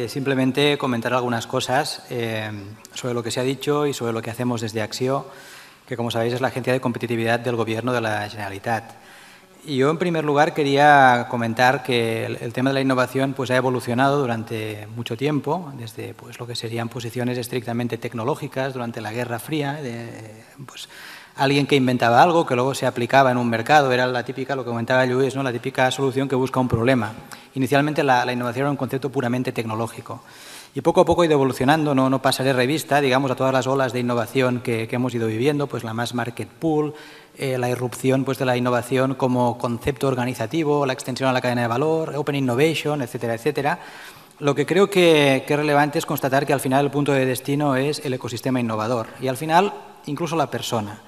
simplemente comentar algunas cosas sobre lo que se ha dicho y sobre lo que hacemos desde Acció, que como sabéis es la agencia de competitividad del Gobierno de la Generalitat. Y yo en primer lugar quería comentar que el tema de la innovación pues, ha evolucionado durante mucho tiempo, desde pues, lo que serían posiciones estrictamente tecnológicas durante la Guerra Fría, pues, alguien que inventaba algo que luego se aplicaba en un mercado, era la típica, lo que comentaba Lluís, ¿no? La típica solución que busca un problema. Inicialmente la innovación era un concepto puramente tecnológico. Y poco a poco ha ido evolucionando, no pasaré revista, digamos, a todas las olas de innovación que hemos ido viviendo, pues la mass market pool, la irrupción pues, de la innovación como concepto organizativo, la extensión a la cadena de valor, open innovation, etcétera, etcétera. Lo que creo que es relevante es constatar que al final el punto de destino es el ecosistema innovador y al final incluso la persona.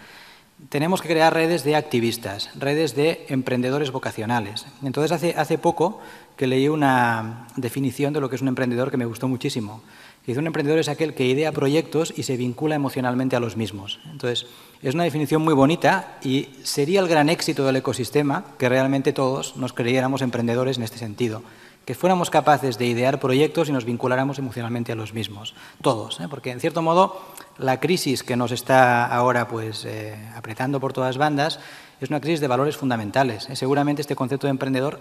Tenemos que crear redes de activistas, redes de emprendedores vocacionales. Entonces, hace poco que leí una definición de lo que es un emprendedor que me gustó muchísimo. Dice, un emprendedor es aquel que idea proyectos y se vincula emocionalmente a los mismos. Entonces, es una definición muy bonita y sería el gran éxito del ecosistema que realmente todos nos creyéramos emprendedores en este sentido. Que fuéramos capaces de idear proyectos y nos vinculáramos emocionalmente a los mismos. Todos, porque en cierto modo la crisis que nos está ahora pues, apretando por todas bandas es una crisis de valores fundamentales. Seguramente este concepto de emprendedor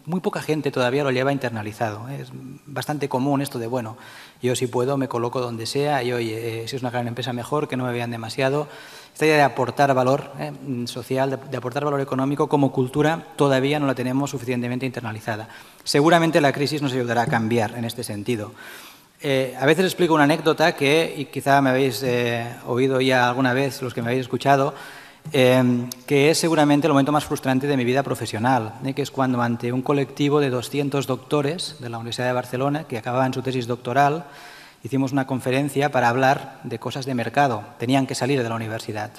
muy poca gente todavía lo lleva internalizado. Es bastante común esto de, bueno, yo si puedo me coloco donde sea y oye, si es una gran empresa mejor, que no me vean demasiado. Esta idea de aportar valor social, de aportar valor económico como cultura todavía no la tenemos suficientemente internalizada. Seguramente la crisis nos ayudará a cambiar en este sentido. A veces explico una anécdota que, y quizá me habéis oído ya alguna vez, los que me habéis escuchado, que es seguramente el momento más frustrante de mi vida profesional, que es cuando ante un colectivo de 200 doctores de la Universidad de Barcelona que acababan su tesis doctoral, hicimos una conferencia para hablar de cosas de mercado. Tenían que salir de la universidad,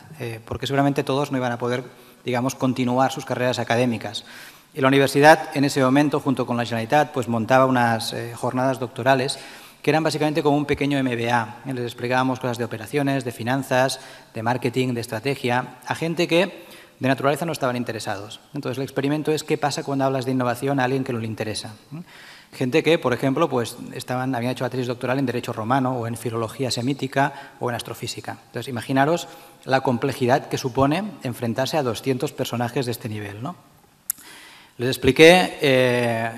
porque seguramente todos no iban a poder, digamos, continuar sus carreras académicas. Y la universidad, en ese momento, junto con la Generalitat, pues montaba unas jornadas doctorales que eran básicamente como un pequeño MBA. Les explicábamos cosas de operaciones, de finanzas, de marketing, de estrategia, a gente que de naturaleza no estaban interesados. Entonces, el experimento es qué pasa cuando hablas de innovación a alguien que no le interesa. Gente que, por ejemplo, pues habían hecho la tesis doctoral en Derecho Romano o en Filología Semítica o en Astrofísica. Entonces, imaginaros la complejidad que supone enfrentarse a 200 personajes de este nivel, ¿no? Les expliqué,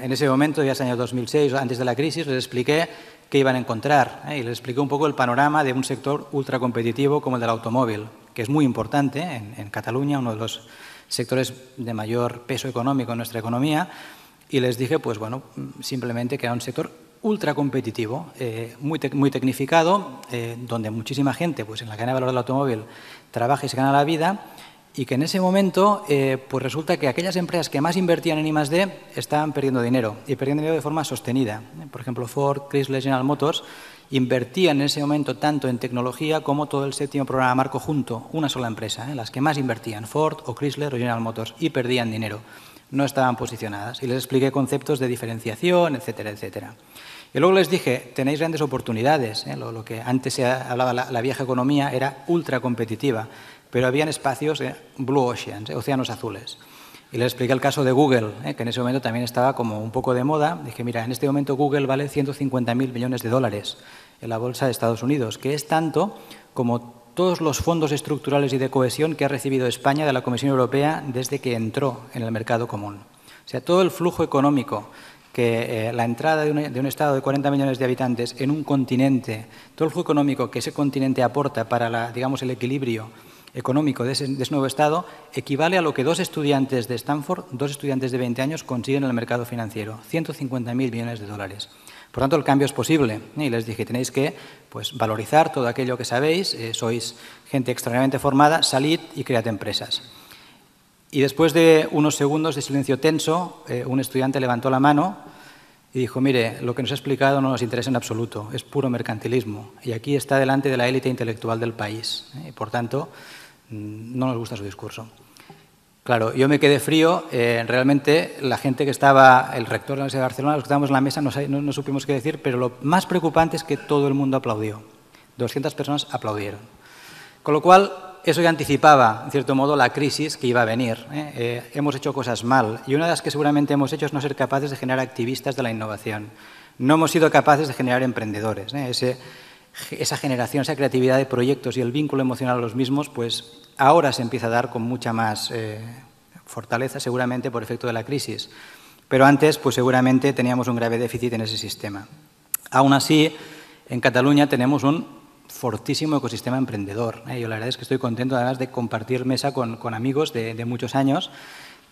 en ese momento, ya es el año 2006, antes de la crisis, les expliqué qué iban a encontrar y les expliqué un poco el panorama de un sector ultracompetitivo como el del automóvil, que es muy importante en Cataluña, uno de los sectores de mayor peso económico en nuestra economía, y les dije, pues bueno, simplemente que era un sector ultracompetitivo, muy tecnificado, donde muchísima gente pues en la cadena de valor del automóvil trabaja y se gana la vida, y que en ese momento pues resulta que aquellas empresas que más invertían en I+D estaban perdiendo dinero, y perdiendo dinero de forma sostenida. Por ejemplo, Ford, Chrysler, General Motors invertían en ese momento tanto en tecnología como todo el séptimo programa marco junto, una sola empresa, las que más invertían, Ford o Chrysler o General Motors, y perdían dinero. No estaban posicionadas. Y les expliqué conceptos de diferenciación, etcétera, etcétera. Y luego les dije, tenéis grandes oportunidades. Lo que antes se hablaba la vieja economía era ultracompetitiva, pero habían espacios, blue oceans, océanos azules. Y les expliqué el caso de Google, que en ese momento también estaba como un poco de moda. Dije, mira, en este momento Google vale 150.000 millones de dólares en la bolsa de Estados Unidos, que es tanto como todos los fondos estructurales y de cohesión que ha recibido España de la Comisión Europea desde que entró en el mercado común. O sea, todo el flujo económico que la entrada de un Estado de 40 millones de habitantes en un continente, todo el flujo económico que ese continente aporta para digamos, el equilibrio económico de ese nuevo Estado, equivale a lo que dos estudiantes de Stanford, dos estudiantes de 20 años, consiguen en el mercado financiero, 150.000 millones de dólares. Por tanto, el cambio es posible. Y les dije, tenéis que pues, valorizar todo aquello que sabéis, sois gente extraordinariamente formada, salid y cread empresas. Y después de unos segundos de silencio tenso, un estudiante levantó la mano y dijo, mire, lo que nos ha explicado no nos interesa en absoluto, es puro mercantilismo. Y aquí está delante de la élite intelectual del país. Y por tanto, no nos gusta su discurso. Claro, yo me quedé frío. Realmente la gente que estaba, el rector de la Universidad de Barcelona, los que estábamos en la mesa, no supimos qué decir, pero lo más preocupante es que todo el mundo aplaudió. 200 personas aplaudieron. Con lo cual, eso ya anticipaba, en cierto modo, la crisis que iba a venir. Hemos hecho cosas mal y una de las que seguramente hemos hecho es no ser capaces de generar activistas de la innovación. no hemos sido capaces de generar emprendedores. Esa generación, esa creatividad de proyectos y el vínculo emocional a los mismos, pues ahora se empieza a dar con mucha más fortaleza, seguramente por efecto de la crisis. Pero antes, pues seguramente teníamos un grave déficit en ese sistema. Aún así, en Cataluña tenemos un fortísimo ecosistema emprendedor. Yo la verdad es que estoy contento además de compartir mesa con amigos de muchos años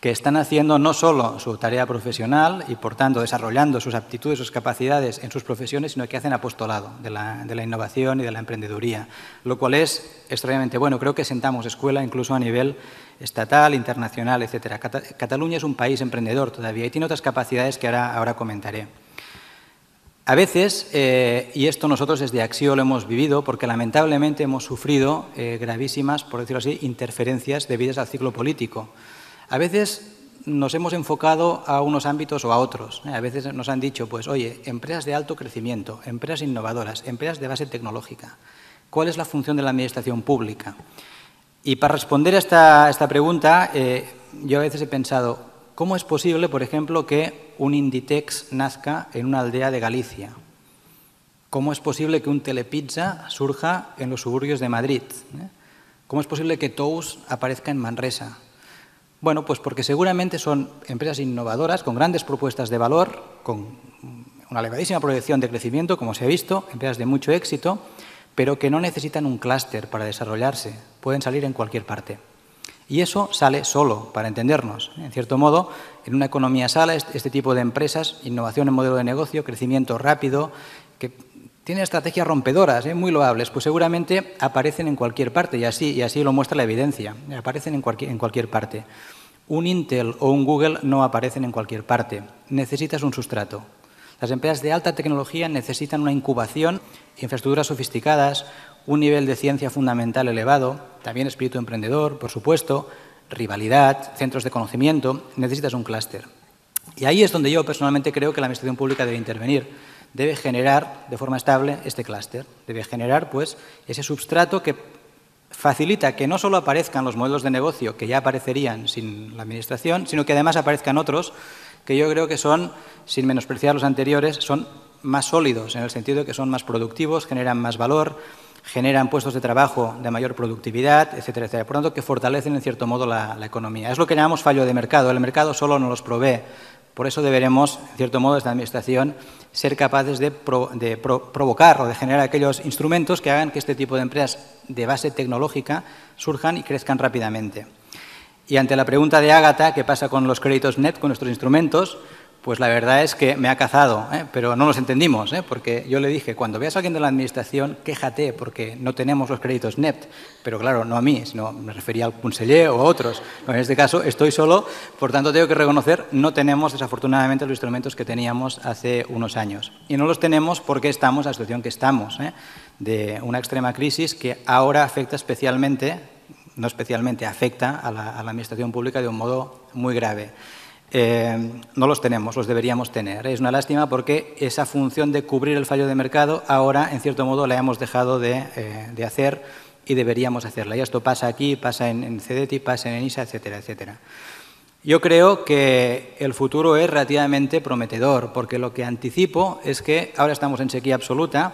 que están haciendo no solo su tarea profesional y, por tanto, desarrollando sus aptitudes, sus capacidades en sus profesiones, sino que hacen apostolado de la innovación y de la emprendeduría, lo cual es extraordinariamente bueno. Creo que sentamos escuela incluso a nivel estatal, internacional, etcétera. Cataluña es un país emprendedor todavía y tiene otras capacidades que ahora comentaré. A veces, y esto nosotros desde Acció lo hemos vivido, porque lamentablemente hemos sufrido gravísimas, por decirlo así, interferencias debidas al ciclo político. A veces nos hemos enfocado a unos ámbitos o a otros. A veces nos han dicho, pues, oye, empresas de alto crecimiento, empresas innovadoras, empresas de base tecnológica. ¿Cuál es la función de la administración pública? Y para responder a esta pregunta, yo a veces he pensado, ¿cómo es posible, por ejemplo, que un Inditex nazca en una aldea de Galicia? ¿Cómo es posible que un Telepizza surja en los suburbios de Madrid? ¿Cómo es posible que Tous aparezca en Manresa? Bueno, pues porque seguramente son empresas innovadoras, con grandes propuestas de valor, con una elevadísima proyección de crecimiento, como se ha visto, empresas de mucho éxito, pero que no necesitan un clúster para desarrollarse, pueden salir en cualquier parte. Y eso sale solo, para entendernos. En cierto modo, en una economía sana, este tipo de empresas, innovación en modelo de negocio, crecimiento rápido, que tienen estrategias rompedoras, muy loables, pues seguramente aparecen en cualquier parte y así lo muestra la evidencia. Aparecen en cualquier parte. Un Intel o un Google no aparecen en cualquier parte. Necesitas un sustrato. Las empresas de alta tecnología necesitan una incubación, infraestructuras sofisticadas, un nivel de ciencia fundamental elevado, también espíritu emprendedor, por supuesto, rivalidad, centros de conocimiento. Necesitas un clúster. Y ahí es donde yo personalmente creo que la administración pública debe intervenir. Debe generar de forma estable este clúster. Debe generar, pues, ese substrato que facilita que no solo aparezcan los modelos de negocio que ya aparecerían sin la administración, sino que además aparezcan otros que yo creo que son, sin menospreciar los anteriores, son más sólidos, en el sentido de que son más productivos, generan más valor, generan puestos de trabajo de mayor productividad, etcétera, etcétera. Por lo tanto, que fortalecen, en cierto modo, la economía. Es lo que llamamos fallo de mercado. El mercado solo nos los provee. Por eso deberemos, en cierto modo, desde la Administración, ser capaces de provocar o de generar aquellos instrumentos que hagan que este tipo de empresas de base tecnológica surjan y crezcan rápidamente. Y ante la pregunta de Ágata, ¿qué pasa con los créditos NET, con nuestros instrumentos? Pues la verdad es que me ha cazado, pero no los entendimos, porque yo le dije, cuando veas a alguien de la Administración, quéjate, porque no tenemos los créditos NET. Pero claro, no a mí, sino me refería al conseller o a otros. En este caso estoy solo, por tanto tengo que reconocer, no tenemos desafortunadamente los instrumentos que teníamos hace unos años. Y no los tenemos porque estamos en la situación que estamos, de una extrema crisis que ahora afecta especialmente, no especialmente, afecta a la Administración pública de un modo muy grave. No los tenemos, los deberíamos tener. Es una lástima porque esa función de cubrir el fallo de mercado ahora, en cierto modo, la hemos dejado de hacer y deberíamos hacerla. Y esto pasa aquí, pasa en CEDETI, pasa en ENISA, etcétera, etcétera. Yo creo que el futuro es relativamente prometedor, porque lo que anticipo es que ahora estamos en sequía absoluta,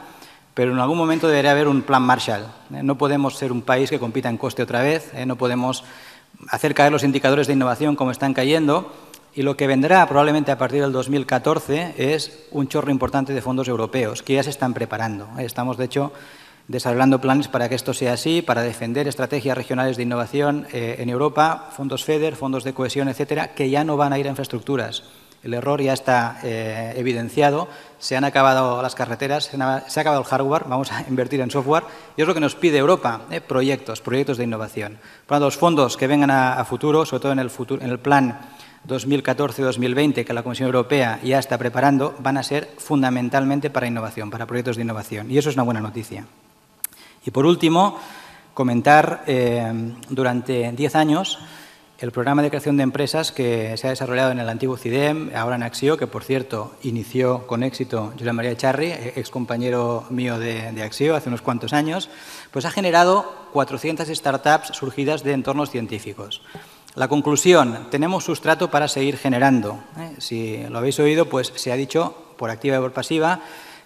pero en algún momento debería haber un plan Marshall. No podemos ser un país que compita en coste otra vez, no podemos hacer caer los indicadores de innovación como están cayendo. Y lo que vendrá probablemente a partir del 2014 es un chorro importante de fondos europeos que ya se están preparando. Estamos, de hecho, desarrollando planes para que esto sea así, para defender estrategias regionales de innovación en Europa, fondos FEDER, fondos de cohesión, etcétera, que ya no van a ir a infraestructuras. El error ya está evidenciado, se han acabado las carreteras, se ha acabado el hardware, vamos a invertir en software y es lo que nos pide Europa, proyectos de innovación. Por lo tanto, los fondos que vengan a futuro, sobre todo en el plan 2014-2020 que la Comisión Europea ya está preparando, van a ser fundamentalmente para innovación, para proyectos de innovación. Y eso es una buena noticia. Y por último, comentar durante 10 años el programa de creación de empresas que se ha desarrollado en el antiguo CIDEM, ahora en Acció, que por cierto inició con éxito Josep María Echarri, ex compañero mío de Acció hace unos cuantos años, pues ha generado 400 startups surgidas de entornos científicos. La conclusión, tenemos sustrato para seguir generando. Si lo habéis oído, pues se ha dicho por activa y por pasiva.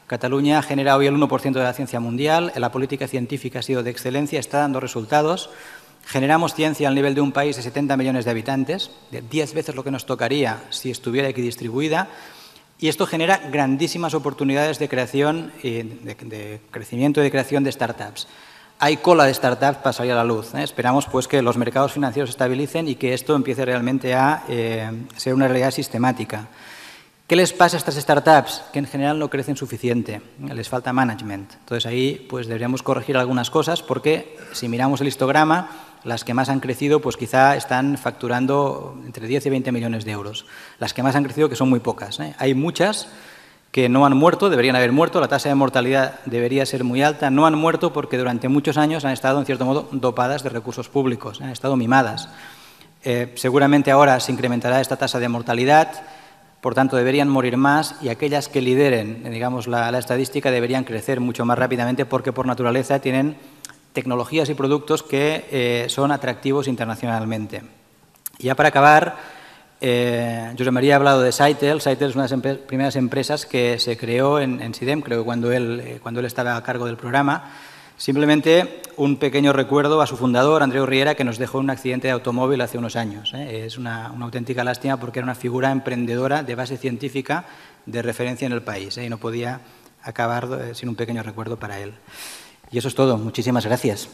Cataluña genera hoy el 1% de la ciencia mundial, la política científica ha sido de excelencia, está dando resultados. Generamos ciencia al nivel de un país de 70 millones de habitantes, de 10 veces lo que nos tocaría si estuviera equidistribuida, y esto genera grandísimas oportunidades de creación, de crecimiento y de creación de startups. Hay cola de startups para salir a la luz. Esperamos pues, que los mercados financieros se estabilicen y que esto empiece realmente a ser una realidad sistemática. ¿Qué les pasa a estas startups? Que en general no crecen suficiente, les falta management. Entonces ahí pues, deberíamos corregir algunas cosas porque si miramos el histograma, las que más han crecido pues quizá están facturando entre 10 y 20 millones de euros. Las que más han crecido, que son muy pocas. Hay muchas que no han muerto, deberían haber muerto, la tasa de mortalidad debería ser muy alta, no han muerto porque durante muchos años han estado, en cierto modo, dopadas de recursos públicos, han estado mimadas. Seguramente ahora se incrementará esta tasa de mortalidad, por tanto deberían morir más y aquellas que lideren, digamos, la estadística deberían crecer mucho más rápidamente porque por naturaleza tienen tecnologías y productos que son atractivos internacionalmente. Y ya para acabar, Josep María ha hablado de Saitel. Saitel es una de las primeras empresas que se creó en SIDEM, creo que cuando él estaba a cargo del programa. Simplemente un pequeño recuerdo a su fundador, Andreu Riera, que nos dejó en un accidente de automóvil hace unos años. Es una auténtica lástima porque era una figura emprendedora de base científica de referencia en el país y no podía acabar sin un pequeño recuerdo para él. Y eso es todo. Muchísimas gracias.